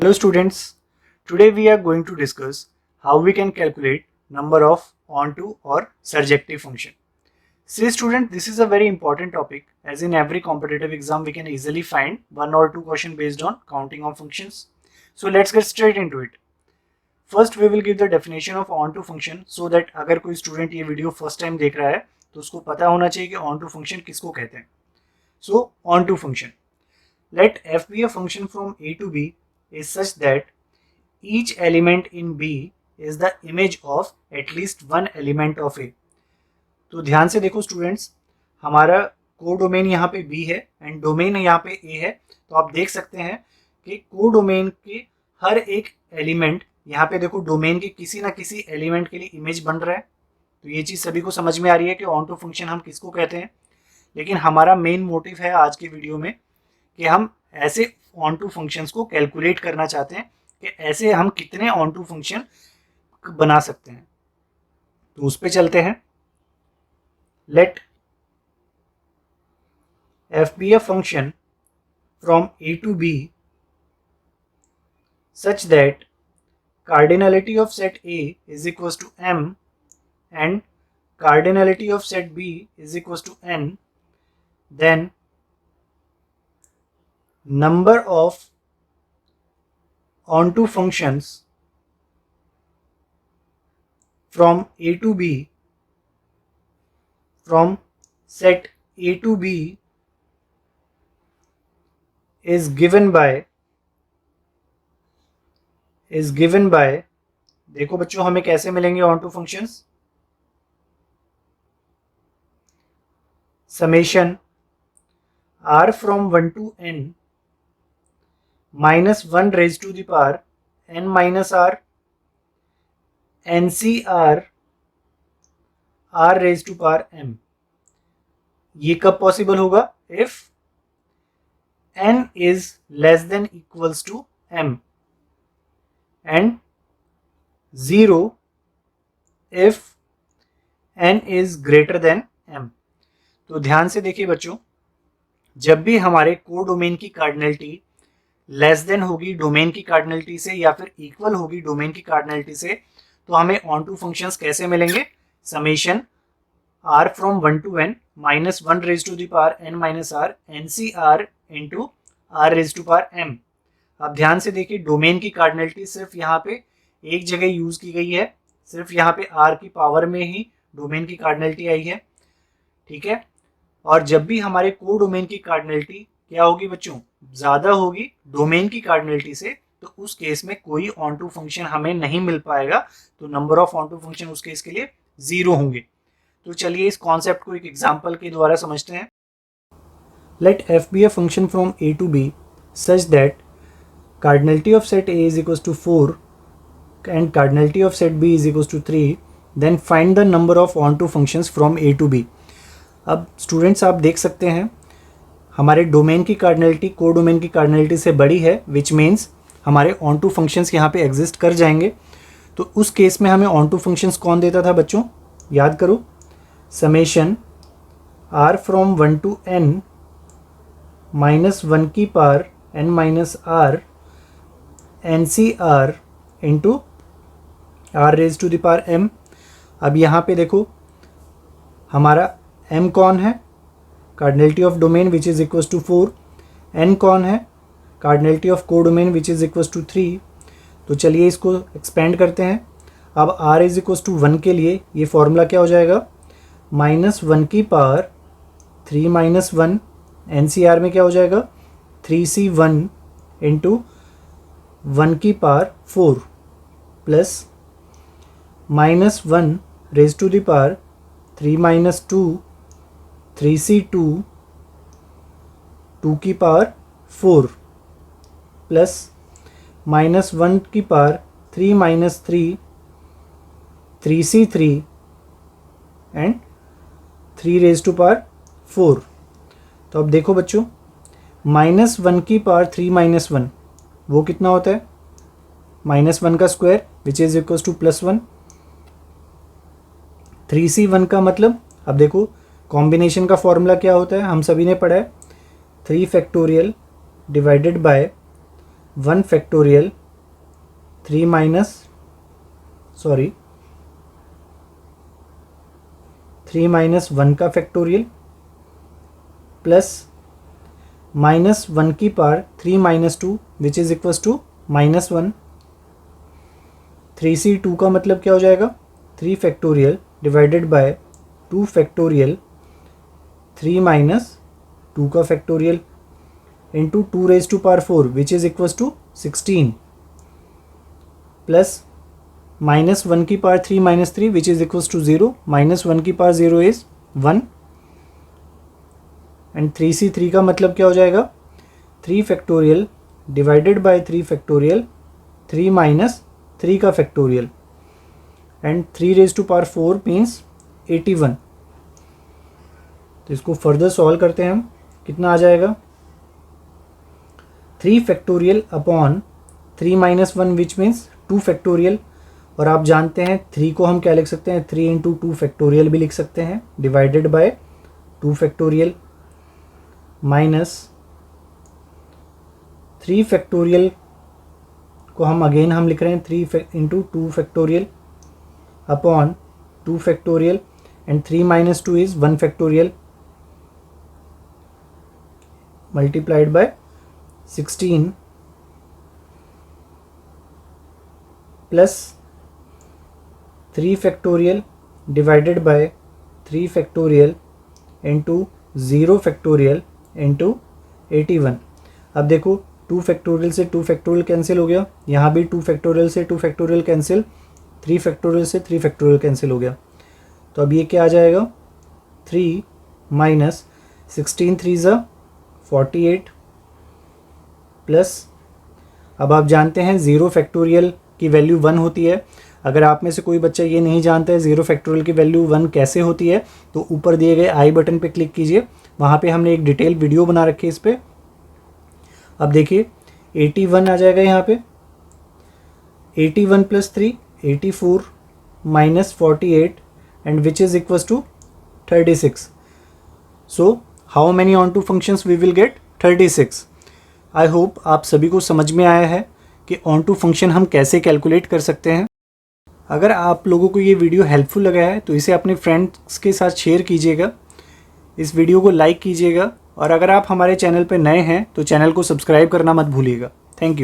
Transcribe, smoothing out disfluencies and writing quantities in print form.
Hello students, today we are going to discuss how we can calculate number of onto or surjective function. See student, this is a very important topic as in every competitive exam we can easily find one or two question based on counting of functions. So let's get straight into it. First we will give the definition of onto function so that अगर कोई student ये video first time देख रहा है तो उसको पता होना चाहिए कि onto function किसको कहते हैं. So onto function. Let f be a function from a to b is such that each element in B is the image of at least one element of A. तो ध्यान से देखो students, हमारा codomain यहाँ पे B है and domain यहाँ पे A है. तो आप देख सकते हैं कि कोडोमेन के हर एक एलिमेंट यहाँ पे देखो डोमेन के किसी ना किसी एलिमेंट के लिए इमेज बन रहा है. तो ये चीज़ सभी को समझ में आ रही है कि ऑनटू फंक्शन हम किसको कहते हैं. लेकिन हमारा मेन मोटिव है आज के वीडियो में कि हम ऐसे ऑनटू फंक्शंस को कैलकुलेट करना चाहते हैं कि ऐसे हम कितने ऑनटू फंक्शन बना सकते हैं. तो उस पे चलते हैं. Let F be a function from A to B such that cardinality of set A is equals to m and cardinality of set B is equals to n, then number of onto functions from A to B from set A to B is given by देखो बच्चों हमें कैसे मिलेंगे onto functions. Summation r from 1 to n minus 1 raised to the power n minus r ncr r raised to power m. ये कब possible होगा? If n is less than equals to m and 0 if n is greater than m. तो ध्यान से देखिए बच्चों, जब भी हमारे कोडोमेन की कार्डिनलिटी लेस देन होगी डोमेन की कार्डिनलिटी से या फिर इक्वल होगी डोमेन की कार्डिनलिटी से, तो हमें ऑनटू फंक्शंस कैसे मिलेंगे? Summation r from 1 to n minus 1 raise to the power n minus r ncr into r raise to power m. अब ध्यान से देखिए, डोमेन की कार्डिनलिटी सिर्फ यहाँ पे एक जगह यूज की गई है, सिर्फ यहाँ पे r की पावर में ही डोमेन की कार्डिनलिटी आई है. ठीक है. और जब भी हमारे कोडोमेन की कार्डिनलिटी क्या होगी बच्चों? ज्यादा होगी डोमेन की कार्डिनलिटी से, तो उस केस में कोई ऑनटू फंक्शन हमें नहीं मिल पाएगा. तो नंबर ऑफ ऑनटू फंक्शन उस केस के लिए 0 होंगे. तो चलिए इस कॉन्सेप्ट को एक एग्जांपल के द्वारा समझते हैं. Let f be a function from a to b such that cardinality of set A is equals to 4 and cardinality of set B is equals to 3, then find the number of onto functions from A to B. अब students आप देख सकते हैं हमारे domain की cardinality codomain की cardinality से बड़ी है, विच मीन्स हमारे ऑनटू फंक्शंस यहाँ पे एग्जिस्ट कर जाएंगे. तो उस केस में हमें ऑनटू फंक्शंस कौन देता था बच्चों? याद करो, summation r from 1 to n minus 1 की पावर n minus r ncr into r raise to the power m. अब यहाँ पे देखो हमारा m कौन है? Cardinality of domain which is equals to 4. n कौन है? Cardinality of codomain which is equals to 3. तो चलिए इसको एक्सपेंड करते हैं. अब r इज इक्वल्स टू 1 के लिए ये फॉर्मूला क्या हो जाएगा? माइनस 1 की पावर 3 माइनस 1 ncr में क्या हो जाएगा? 3c1 इंटू 1 की power 4 plus minus 1 raise to the power 3 minus 2 3c2 2 की पावर 4 प्लस माइनस 1 की power 3 minus 3 3c3 and 3 raise to power 4. तो अब देखो बच्चों, माइनस 1 की पावर 3 माइनस 1 वो कितना होता है? माइनस 1 का square which is equals two plus 1. 3c1 का मतलब, अब देखो कॉम्बिनेशन का फॉर्मूला क्या होता है हम सभी ने पढ़ा है, 3 factorial divided by 1 factorial 3 minus 1 का फैक्टोरियल प्लस -1 की power 3 - 2 which is equals to -1। 3c2 का मतलब क्या हो जाएगा, 3 फैक्टोरियल डिवाइडेड बाय 2 फैक्टोरियल 3 - 2 का factorial into 2 raise to power 4 which is equals to 16 plus -1 की power 3 - 3 which is equals to 0, -1 की पावर 0 इज़ 1 एंड 3c3 का मतलब क्या हो जाएगा, 3 फैक्टोरियल डिवाइडेड बाय 3 फैक्टोरियल 3 - 3 का factorial and 3 raise to power 4 means 81। तो इसको फर्दर सॉल्व करते हैं हम, कितना आ जाएगा, 3 factorial upon 3 - 1 which means 2 factorial, और आप जानते हैं 3 को हम क्या लिख सकते हैं, 3 × 2 फैक्टोरियल भी लिख सकते हैं, divided by 2 factorial minus 3 factorial को हम अगेन हम लिख रहे हैं 3 × 2 factorial upon 2 factorial and 3 - 2 is 1 factorial multiplied by 16 plus 3 factorial divided bye 3 factorial into 0 factorial into 81। अब देखो 2 फैक्टोरियल से 2 फैक्टोरियल कैंसिल हो गया, यहाँ भी 2 फैक्टोरियल से 2 फैक्टोरियल कैंसिल, 3 फैक्टोरियल से 3 फैक्टोरियल कैंसिल हो गया। तो अब ये क्या आ जाएगा, 3 माइनस 16 3 ज़ा 48 प्लस, अब आप जानते हैं 0 फैक्टोरियल की वैल्यू 1 होती है। अगर आप में से कोई बच्चा ये नहीं जानता है 0 फैक्टोरियल की वैल्यू 1 कैसे होती है, तो ऊपर दिए गए आई बटन पे क्लिक कीजिए, वहाँ पे हमने एक डिटेल वीडियो बना रखी है इस पर। अब देखिए 81 आ जाएगा यहाँ पे, 81 + 3 84 minus 48 and which is equals to 36। So how many onto functions we will get, 36। I hope आप सभी को समझ में आया है कि ऑन टू फंक्शन हम कैसे कैलकुलेट कर सकते हैं। अगर आप लोगों को ये वीडियो हेल्पफुल लगा है तो इसे अपने फ्रेंड्स के साथ शेयर कीजिएगा, इस वीडियो को लाइक कीजिएगा, और अगर आप हमारे चैनल पर नए हैं तो चैनल को सब्सक्राइब करना मत भूलिएगा। Thank you.